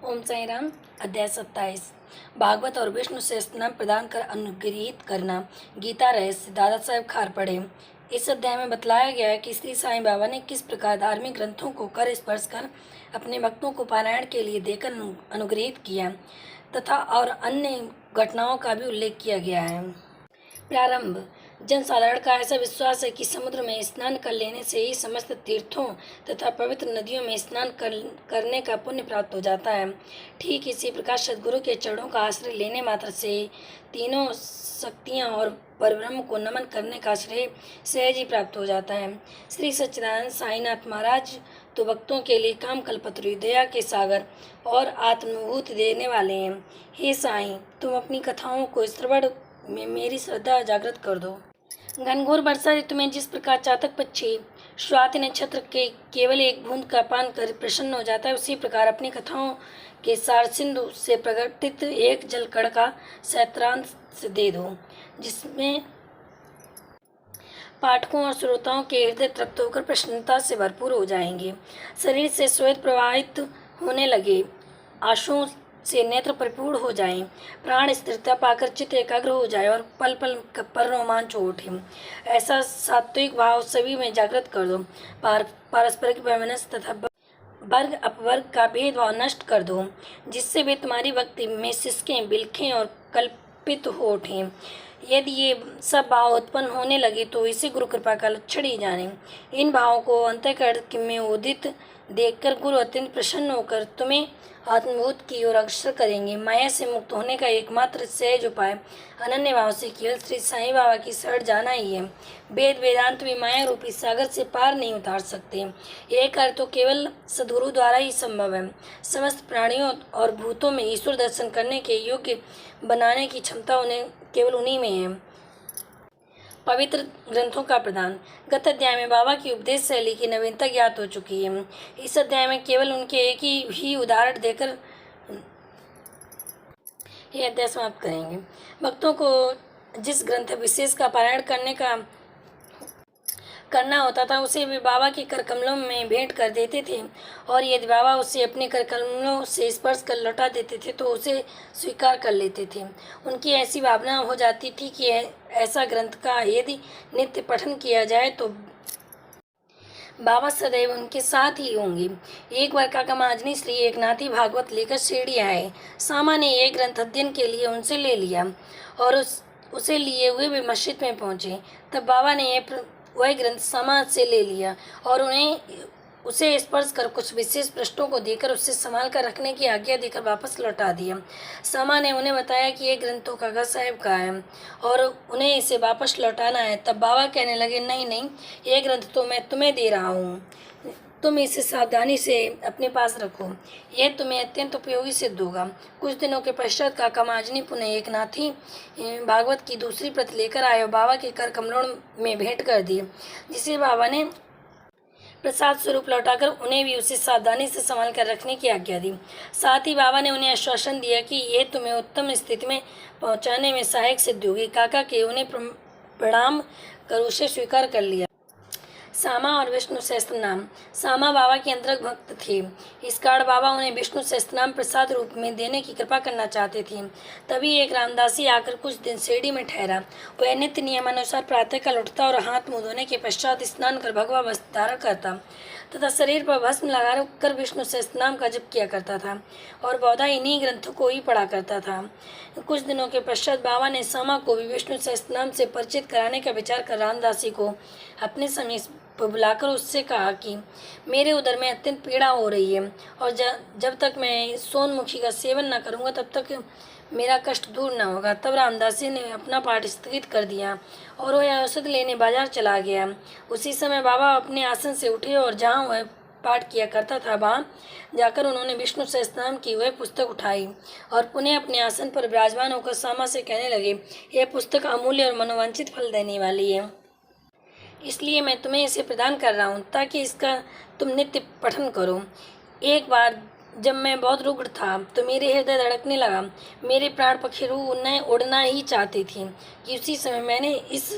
ओम साई राम। अध्याय 27। भागवत और विष्णु सहस्त्रनाम प्रदान कर अनुग्रहित करना। गीता रहस्य दादा साहेब खारपड़े। इस अध्याय में बतलाया गया है कि श्री साईं बाबा ने किस प्रकार धार्मिक ग्रंथों को कर स्पर्श कर अपने भक्तों को पारायण के लिए देकर अनुग्रहित किया तथा और अन्य घटनाओं का भी उल्लेख किया गया है। प्रारंभ। जनसाधारण का ऐसा विश्वास है कि समुद्र में स्नान कर लेने से ही समस्त तीर्थों तथा पवित्र नदियों में स्नान करने का पुण्य प्राप्त हो जाता है। ठीक इसी प्रकार सद्गुरु के चरणों का आश्रय लेने मात्र से तीनों शक्तियाँ और परब्रह्म को नमन करने का श्रेय सहज ही प्राप्त हो जाता है। श्री सच्चिदानंद साईनाथ महाराज तो भक्तों के लिए काम कल्पतरु, दया के सागर और आत्मानुभूति देने वाले हैं। हे साईं, तुम अपनी कथाओं को श्रवण में मेरी श्रद्धा जागृत कर दो। घनघोर वर्षा ऋतु में जिस प्रकार चातक पक्षी स्वाति नक्षत्र के केवल एक बूंद का पान कर प्रसन्न हो जाता है, उसी प्रकार अपनी कथाओं के सार सिंधु से प्रकटित एक जल कण का सहस्त्रांश दे दो, जिसमें पाठकों और श्रोताओं के हृदय तृप्त होकर प्रसन्नता से भरपूर हो जाएंगे। शरीर से श्वेत प्रवाहित होने लगे, आंसुओं से नेत्र परिपूर्ण हो जाएं, प्राण स्थिरता पाकर चित्त एकाग्र हो जाए और पल पल पर रोमांच हो उठे। ऐसा सात्विक भाव सभी में जागृत कर दो। पारस्परिक वैमनस्य तथा वर्ग अपवर्ग का भेदभाव नष्ट कर दो, जिससे वे तुम्हारी भक्ति में सिसकें, बिलखें और कल्पित हो उठें। यदि ये सब भाव उत्पन्न होने लगे तो इसे गुरु कृपा का लक्षण ही जाने। इन भावों को अंतःकरण में उदित देखकर गुरु अत्यंत प्रसन्न होकर तुम्हें आत्मबोध की ओर अग्रसर करेंगे। माया से मुक्त होने का एकमात्र सहज उपाय अनन्य भाव से केवल श्री साईं बाबा की शरण जाना ही है। वेद वेदांत भी माया रूपी सागर से पार नहीं उतार सकते। यह कार्य तो केवल सद्गुरु द्वारा ही संभव है। समस्त प्राणियों और भूतों में ईश्वर दर्शन करने के योग्य बनाने की क्षमता उन्हें केवल उन्हीं में है। पवित्र ग्रंथों का प्रदान। गत अध्याय में बाबा की उपदेश शैली की नवीनता ज्ञात हो चुकी है। इस अध्याय में केवल उनके एक ही उदाहरण देकर यह अध्याय समाप्त करेंगे। भक्तों को जिस ग्रंथ विशेष का पारायण करना होता था, उसे वे बाबा के कर कमलों में भेंट कर देते थे, और यदि बाबा उसे अपने कर कमलों से स्पर्श कर लौटा देते थे तो उसे स्वीकार कर लेते थे। उनकी ऐसी भावना हो जाती थी कि ऐसा ग्रंथ का यदि नित्य पठन किया जाए तो बाबा सदैव उनके साथ ही होंगे। एक बार काका महाजनी श्री एकनाथी भागवत लेकर शिरडी आए। सामा ने यह ग्रंथ अध्ययन के लिए उनसे ले लिया और उसे लिए हुए वे मस्जिद में पहुंचे। तब बाबा ने वह ग्रंथ समाज से ले लिया और उसे स्पर्श कर कुछ विशेष पृष्ठों को देकर उससे संभाल कर रखने की आज्ञा देकर वापस लौटा दिया। समा ने उन्हें बताया कि यह ग्रंथ तो काका साहब का है और उन्हें इसे वापस लौटाना है। तब बाबा कहने लगे, नहीं नहीं, यह ग्रंथ तो मैं तुम्हें दे रहा हूँ, तुम इसे सावधानी से अपने पास रखो, यह तुम्हें अत्यंत उपयोगी सिद्ध होगा। कुछ दिनों के पश्चात काका महाजनी पुनः एकनाथी भागवत की दूसरी प्रति लेकर आए और बाबा के कर कमलों में भेंट कर दी, जिसे बाबा ने प्रसाद स्वरूप लौटाकर उन्हें भी उसे सावधानी से संभाल कर रखने की आज्ञा दी। साथ ही बाबा ने उन्हें आश्वासन दिया कि यह तुम्हें उत्तम स्थिति में पहुंचाने में सहायक सिद्ध होगी। काका के उन्हें प्रणाम कर उसे स्वीकार कर लिया। सामा और विष्णु सहस्त्रनाम। सामा बाबा के अंतरंग भक्त थे, इस कारण बाबा उन्हें विष्णु सहस्त्रनाम प्रसाद रूप में देने की कृपा करना चाहते थे। तभी एक रामदासी आकर कुछ दिन शिरडी में ठहरा। वह नित्य नियमानुसार प्रातःकाल उठता और हाथ मुँह धोने के पश्चात स्नान कर भगवा वस्त्र धारण करता तथा शरीर पर भस्म लगा कर विष्णु सहस्त्रनाम का जप किया करता था और बहुधा इन्हीं ग्रंथों को ही पढ़ा करता था। कुछ दिनों के पश्चात बाबा ने सामा को भी विष्णु सहस्त्रनाम से परिचित कराने का विचार कर रामदासी को अपने समीप बुलाकर उससे कहा कि मेरे उदर में अत्यंत पीड़ा हो रही है और जब तक मैं सोनमुखी का सेवन न करूँगा तब तक मेरा कष्ट दूर न होगा। तब रामदासी ने अपना पाठ स्थगित कर दिया और वह औषध लेने बाजार चला गया। उसी समय बाबा अपने आसन से उठे और जहाँ वह पाठ किया करता था वहाँ जाकर उन्होंने विष्णु सहस्त्रनाम की वह पुस्तक उठाई और पुनः अपने आसन पर विराजमान होकर सामा से कहने लगे, यह पुस्तक अमूल्य और मनोवांछित फल देने वाली है, इसलिए मैं तुम्हें इसे प्रदान कर रहा हूँ ताकि इसका तुम नित्य पठन करो। एक बार जब मैं बहुत रुग्ण था तो मेरे हृदय धड़कने लगा, मेरे प्राण पखेरु उड़ना ही चाहती थी कि उसी समय मैंने इस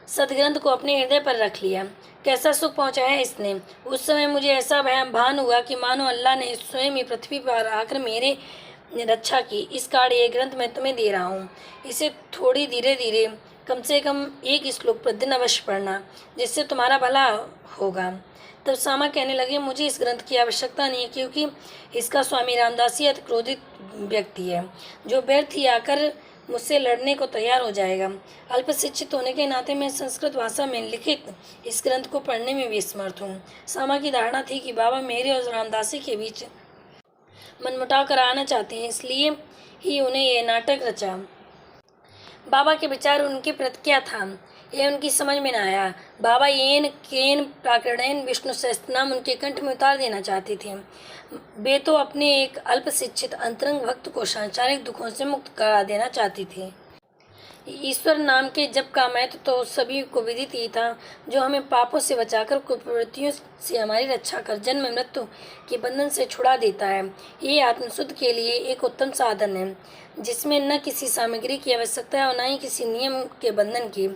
सदग्रंथ को अपने हृदय पर रख लिया। कैसा सुख पहुंचाया इसने। उस समय मुझे ऐसा भान हुआ कि मानो अल्लाह ने स्वयं ही पृथ्वी पर आकर मेरे रक्षा की। इस कार्ड ये ग्रंथ मैं तुम्हें दे रहा हूँ, इसे थोड़ी धीरे धीरे कम से कम एक श्लोक प्रतिदिन अवश्य पढ़ना, जिससे तुम्हारा भला होगा। तब सामा कहने लगे, मुझे इस ग्रंथ की आवश्यकता नहीं है, क्योंकि इसका स्वामी रामदासी अति क्रोधित व्यक्ति है, जो व्यर्थ ही आकर मुझसे लड़ने को तैयार हो जाएगा। अल्प शिक्षित होने के नाते मैं संस्कृत भाषा में लिखित इस ग्रंथ को पढ़ने में भी समर्थ हूँ। सामा की धारणा थी कि बाबा मेरे और रामदासी के बीच मनमुटाव कराना चाहते हैं, इसलिए ही उन्हें यह नाटक रचा। बाबा के विचार उनके प्रति क्या था, यह उनकी समझ में न आया। बाबा येन केन प्राकरणेन विष्णु सहस्त्रनाम उनके कंठ में उतार देना चाहते थे। वे तो अपने एक अल्प शिक्षित अंतरंग भक्त को सांसारिक दुखों से मुक्त करा देना चाहते थे। ईश्वर नाम के जप का महत्व तो सभी को विदित ही था, जो हमें पापों से बचाकर कुप्रवृत्तियों से हमारी रक्षा कर जन्म मृत्यु के बंधन से छुड़ा देता है। ये आत्मशुद्ध के लिए एक उत्तम साधन है, जिसमें न किसी सामग्री की आवश्यकता है और न ही किसी नियम के बंधन की।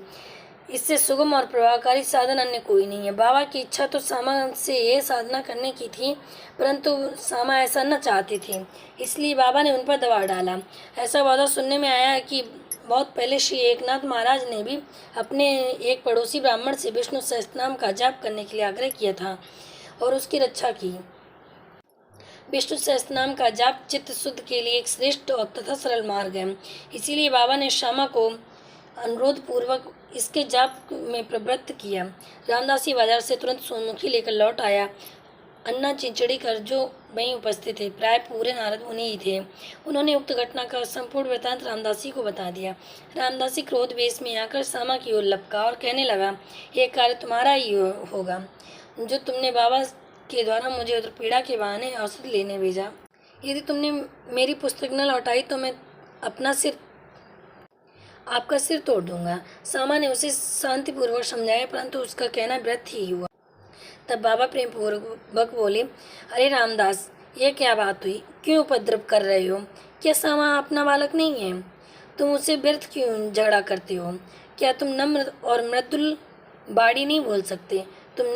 इससे सुगम और प्रभावकारी साधन अन्य कोई नहीं है। बाबा की इच्छा तो सामा से यह साधना करने की थी, परंतु सामा ऐसा न चाहते थे, इसलिए बाबा ने उन पर दबाव डाला। ऐसा वादा सुनने में आया है कि बहुत पहले श्री एकनाथ महाराज ने भी अपने एक पड़ोसी ब्राह्मण से विष्णु सहस्त्रनाम का जाप करने के लिए आग्रह किया था और उसकी रक्षा की। विष्णु सहस्त्रनाम का जाप चित्त शुद्ध के लिए एक श्रेष्ठ और तथा सरल मार्ग है, इसीलिए बाबा ने श्यामा को अनुरोध पूर्वक इसके जाप में प्रवृत्त किया। रामदासी बाजार से तुरंत सोनमुखी लेकर लौट आया। अन्ना चिंचड़ीकर जो वहीं उपस्थित थे, प्राय पूरे नारद मुनि ही थे। उन्होंने उक्त घटना का संपूर्ण वृत्तांत रामदासी को बता दिया। रामदासी क्रोध वेश में आकर सामा की ओर लपका और कहने लगा, यह कार्य तुम्हारा ही होगा, जो तुमने बाबा के द्वारा मुझे पीड़ा के बहाने औषध लेने भेजा। यदि तुमने मेरी पुस्तक न लौटाई तो मैं आपका सिर तोड़ दूंगा। सामा ने उसे शांतिपूर्वक समझाया, परंतु उसका कहना व्यर्थ ही हुआ। तब बाबा प्रेम पूर्वक बोले, अरे रामदास, यह क्या बात हुई, क्यों उपद्रव कर रहे हो? क्या सामा अपना बालक नहीं है? तुम उससे व्यर्थ क्यों झगड़ा करते हो? क्या तुम नम्र और मृदुल बाड़ी नहीं बोल सकते? तुम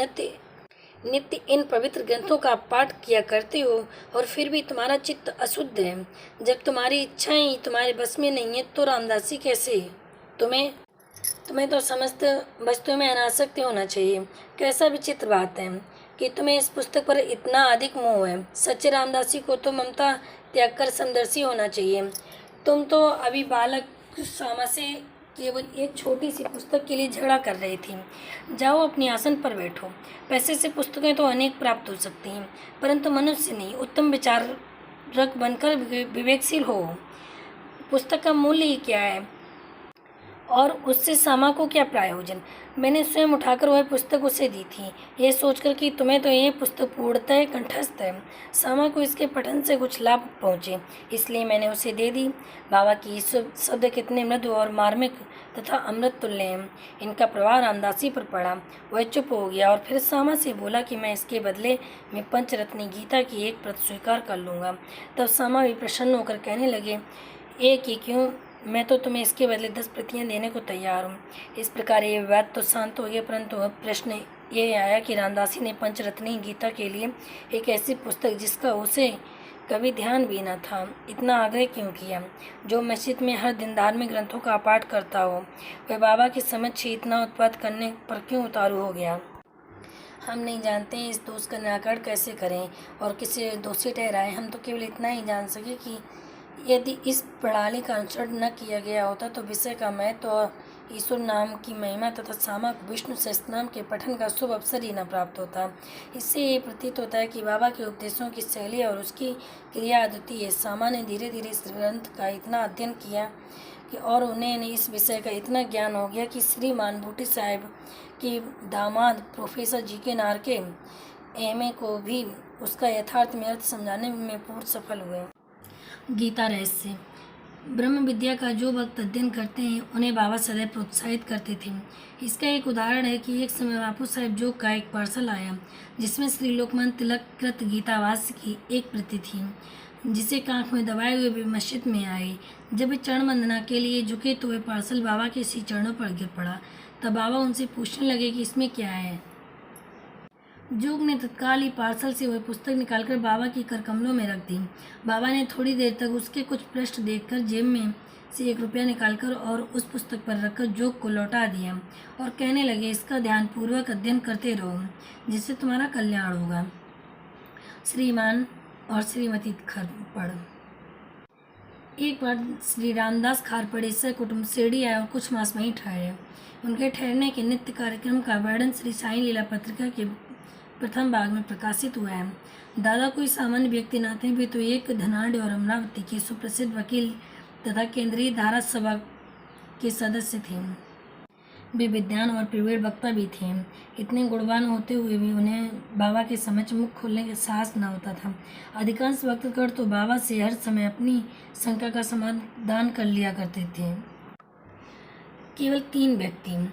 नित्य इन पवित्र ग्रंथों का पाठ किया करते हो और फिर भी तुम्हारा चित्त अशुद्ध है। जब तुम्हारी इच्छाएं ही तुम्हारे बस में नहीं है तो रामदासी कैसे? तुम्हें तो समस्त वस्तुओं में अनासक्त होना चाहिए। कैसा विचित्र बात है कि तुम्हें इस पुस्तक पर इतना अधिक मोह है। सच्चे रामदासी को तो ममता त्याग कर समदर्शी होना चाहिए। तुम तो अभी बालक सामा से केवल एक छोटी सी पुस्तक के लिए झगड़ा कर रही थी। जाओ अपने आसन पर बैठो। पैसे से पुस्तकें तो अनेक प्राप्त हो सकती हैं, परंतु मनुष्य नहीं। उत्तम विचारक बनकर विवेकशील हो। पुस्तक का मूल्य ही क्या है और उससे सामा को क्या प्रयोजन? मैंने स्वयं उठाकर वह पुस्तक उसे दी थी, यह सोचकर कि तुम्हें तो यह पुस्तक पूर्णतः कंठस्थ है, सामा को इसके पठन से कुछ लाभ पहुँचे, इसलिए मैंने उसे दे दी। बाबा की शब्द कितने मृदु और मार्मिक तथा अमृत तुल्य हैं। इनका प्रभाव रामदासी पर पड़ा। वह चुप हो गया और फिर सामा से बोला कि मैं इसके बदले में पंचरत्नी गीता की एक प्रत स्वीकार कर लूँगा। तब सामा भी प्रसन्न होकर कहने लगे, एक ही क्यों, मैं तो तुम्हें इसके बदले 10 प्रतियां देने को तैयार हूँ। इस प्रकार ये विवाद तो शांत हो गया, परंतु अब प्रश्न ये आया कि रामदासी ने पंचरत्नी गीता के लिए एक ऐसी पुस्तक जिसका उसे कभी ध्यान भी न था, इतना आग्रह क्यों किया? जो मस्जिद में हर दिन धार्मिक ग्रंथों का पाठ करता हो, वह बाबा के समक्ष इतना उत्पात करने पर क्यों उतारू हो गया? हम नहीं जानते इस दोष का निराकरण कैसे करें और किसे दोषी ठहराएं। हम तो केवल इतना ही जान सके कि यदि इस प्रणाली का अनुसरण न किया गया होता तो विषय का महत्व और ईश्वर नाम की महिमा तथा सामा को विष्णु सहस्त्रनाम के पठन का शुभ अवसर ही न प्राप्त होता। इससे ये प्रतीत होता है कि बाबा के उपदेशों की शैली और उसकी क्रिया अद्वितीय है। सामा ने धीरे धीरे इस ग्रंथ का इतना अध्ययन किया कि और उन्हें इस विषय का इतना ज्ञान हो गया कि श्रीमान बूटी साहब के दामाद प्रोफेसर जी.के. नारके M.A. को भी उसका यथार्थ में अर्थ समझाने में पूर्ण सफल हुए। गीता रहस्य। ब्रह्म विद्या का जो भक्त अध्ययन करते हैं उन्हें बाबा सदैव प्रोत्साहित करते थे। इसका एक उदाहरण है कि एक समय बापू साहब जोग का एक पार्सल आया जिसमें श्री लोकमान तिलक कृत गीतावास्य की एक प्रति थी, जिसे कांख में दबाए हुए वे मस्जिद में आए। जब वे चरण वंदना के लिए झुके तो वे पार्सल बाबा के श्री चरणों पर गिर पड़ा। तब बाबा उनसे पूछने लगे कि इसमें क्या है। जोग ने तत्काल ही पार्सल से वह पुस्तक निकालकर बाबा की करकमलों में रख दी। बाबा ने थोड़ी देर तक उसके कुछ पृष्ठ देखकर जेब में से 1 रुपया निकालकर और उस पुस्तक पर रखकर जोग को लौटा दिया और कहने लगे, इसका ध्यानपूर्वक अध्ययन करते रहो, जिससे तुम्हारा कल्याण होगा। श्रीमान और श्रीमती खारपड़। एक बार श्री रामदास खारपड़े कुटुंब शिरडी आए और कुछ मास वहीं ठहरे। उनके ठहरने के नित्य कार्यक्रम का वर्णन श्री साईं लीला पत्रिका के प्रथम भाग में प्रकाशित हुआ है। दादा कोई सामान्य व्यक्ति न थे, भी तो एक धनाढ़ और अमरावती के सुप्रसिद्ध वकील तथा केंद्रीय धारा सभा के सदस्य थे। वे विद्वान और प्रवीण वक्ता भी थे। इतने गुणवान होते हुए भी उन्हें बाबा के समक्ष मुख खोलने का साहस न होता था। अधिकांश वक्तकर तो बाबा से हर समय अपनी शंका का समाधान कर लिया करते थे। केवल 3 व्यक्ति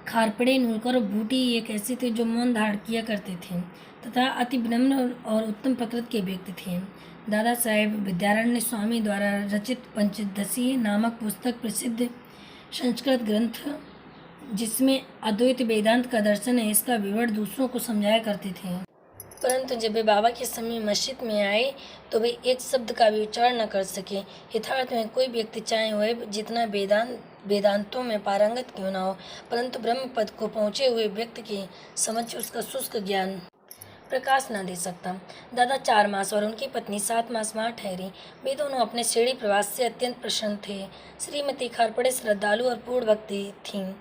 खारपड़े, नूलकर और बूटी एक ऐसे थे जो मौन धारण किया करते थे तथा अति विनम्र और उत्तम प्रकृति के व्यक्ति थे। दादा साहेब विद्यारण्य स्वामी द्वारा रचित पंचदशी नामक पुस्तक प्रसिद्ध संस्कृत ग्रंथ, जिसमें अद्वैत वेदांत का दर्शन है, इसका विवरण दूसरों को समझाया करते थे। परंतु जब वे बाबा के समय मस्जिद में आए तो वे एक शब्द का भी उच्चारण न कर सके। यथार्थ में कोई व्यक्ति चाहे वह जितना वेदांतों में पारंगत क्यों न हो, परंतु ब्रह्म पद को पहुँचे हुए व्यक्ति के समक्ष उसका शुष्क ज्ञान प्रकाश न दे सकता। दादा 4 मास और उनकी पत्नी 7 मास वहाँ ठहरी। वे दोनों अपने शिरडी प्रवास से अत्यंत प्रसन्न थे। श्रीमती खारपड़े श्रद्धालु और पूर्ण भक्ति थीं,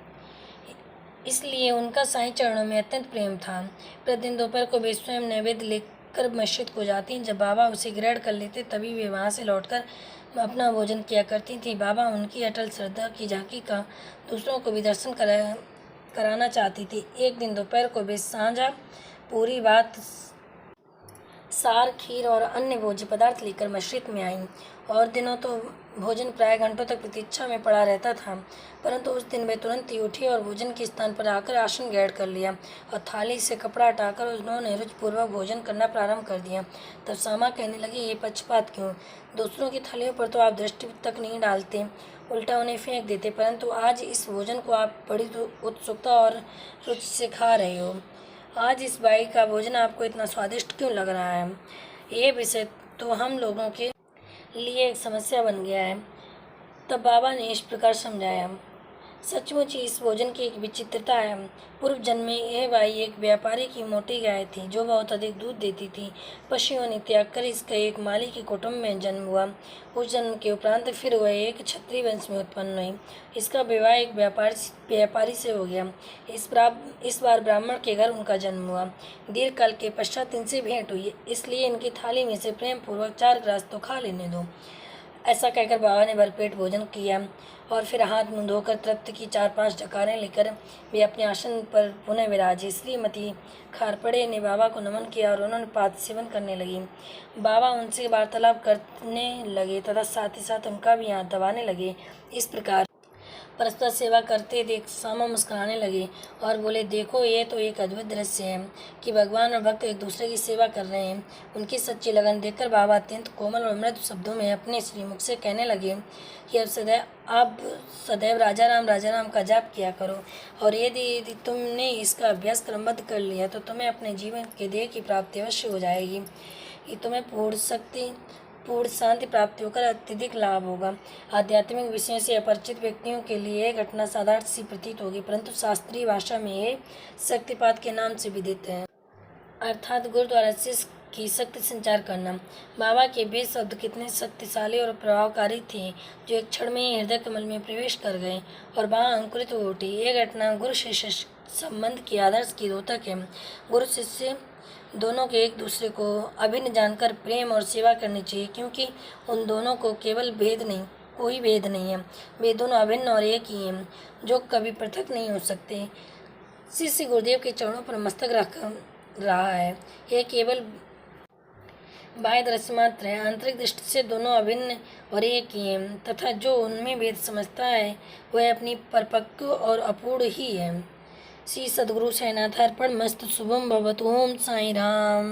इसलिए उनका साईं चरणों में अत्यंत प्रेम था। प्रतिदिन दोपहर को वे स्वयं नैवेद्य लेकर मस्जिद को जाती। जब बाबा उसे ग्रहण कर लेते तभी वे वहाँ से लौटकर अपना भोजन किया करती थी। बाबा उनकी अटल श्रद्धा की झांकी का दूसरों को भी दर्शन कराना चाहती थी। एक दिन दोपहर को वे साझा पूरी बात, सार, खीर और अन्य भोज्य पदार्थ लेकर मस्जिद में आईं और दिनों तो भोजन प्राय घंटों तक प्रतीक्षा में पड़ा रहता था, परंतु उस दिन वे तुरंत ही उठी और भोजन के स्थान पर आकर आसन ग्रहण कर लिया और थाली से कपड़ा हटाकर उन्होंने रुचिपूर्वक भोजन करना प्रारंभ कर दिया। तब सामा कहने लगी, ये पक्षपात क्यों? दूसरों की थालियों पर तो आप दृष्टि तक नहीं डालते, उल्टा उन्हें फेंक देते, परंतु आज इस भोजन को आप बड़ी उत्सुकता और रुचि से खा रहे हो। आज इस बाई का भोजन आपको इतना स्वादिष्ट क्यों लग रहा है? ये विषय तो हम लोगों के लिए एक समस्या बन गया है। तब बाबा ने इस प्रकार समझाया, सचमुच ही इस भोजन की एक विचित्रता है। पूर्व जन्म में यह बाई एक व्यापारी की मोटी गाय थी जो बहुत अधिक दूध देती थी। पशुओं ने त्याग कर इसका एक माली के कुटुंब में जन्म हुआ। उस जन्म के उपरांत फिर वह एक क्षत्रिय वंश में उत्पन्न हुई। इसका विवाह एक व्यापारी से हो गया। इस बार ब्राह्मण के घर उनका जन्म हुआ। दीर्घ काल के पश्चात इनसे भेंट हुई, इसलिए इनकी थाली में से प्रेम पूर्वक 4 ग्रास तो खा लेने दो। ऐसा कहकर बाबा ने भरपेट भोजन किया और फिर हाथ मुंह धोकर तृप्त की 4-5 डकारें लेकर वे अपने आसन पर पुनः विराजे। श्रीमती खारपड़े ने बाबा को नमन किया और उन्होंने पाद सेवन करने लगी। बाबा उनसे वार्तालाप करने लगे तथा साथ ही साथ उनका भी हाथ दबाने लगे। इस प्रकार परस्पर सेवा करते देख सामा मुस्कुराने लगे और बोले, देखो ये तो एक अद्भुत दृश्य है कि भगवान और भक्त एक दूसरे की सेवा कर रहे हैं। उनकी सच्ची लगन देखकर बाबा अत्यंत कोमल और मृदु शब्दों में अपने श्रीमुख से कहने लगे कि अब सदैव राजा राम का जाप किया करो, और यदि तुमने इसका अभ्यास क्रमबद्ध कर लिया तो तुम्हें अपने जीवन के ध्येय की प्राप्ति अवश्य हो जाएगी। ये तुम्हें पूर्ण शांति प्राप्ति होकर अत्यधिक लाभ होगा। आध्यात्मिक विषयों से अपरिचित व्यक्तियों के लिए यह घटना साधारण सी प्रतीत होगी, परंतु शास्त्रीय भाषा में ये शक्तिपात के नाम से विदित है, अर्थात गुरु द्वारा शिष्य की शक्ति संचार करना। बाबा के वे शब्द कितने शक्तिशाली और प्रभावकारी थे जो एक क्षण में हृदय कमल में प्रवेश कर गए और वहाँ अंकुरित हो उठी। यह घटना गुरु शिष्य संबंध की आदर्श की द्योतक है। गुरु शिष्य दोनों के एक दूसरे को अभिन्न जानकर प्रेम और सेवा करनी चाहिए, क्योंकि उन दोनों को केवल कोई भेद नहीं है। वे दोनों अभिन्न और एक ही हैं जो कभी पृथक नहीं हो सकते। शिष्य गुरुदेव के चरणों पर मस्तक रख रहा है। यह केवल बाह्य दृश्य मात्र है, आंतरिक दृष्टि से दोनों अभिन्न और एक ही हैं तथा जो उनमें भेद समझता है वह अपनी परिपक्व और अपूर्ण ही है। श्री सद्गुरु साईनाथ अर्पण मस्तु। शुभम भवतु। ओम साई राम।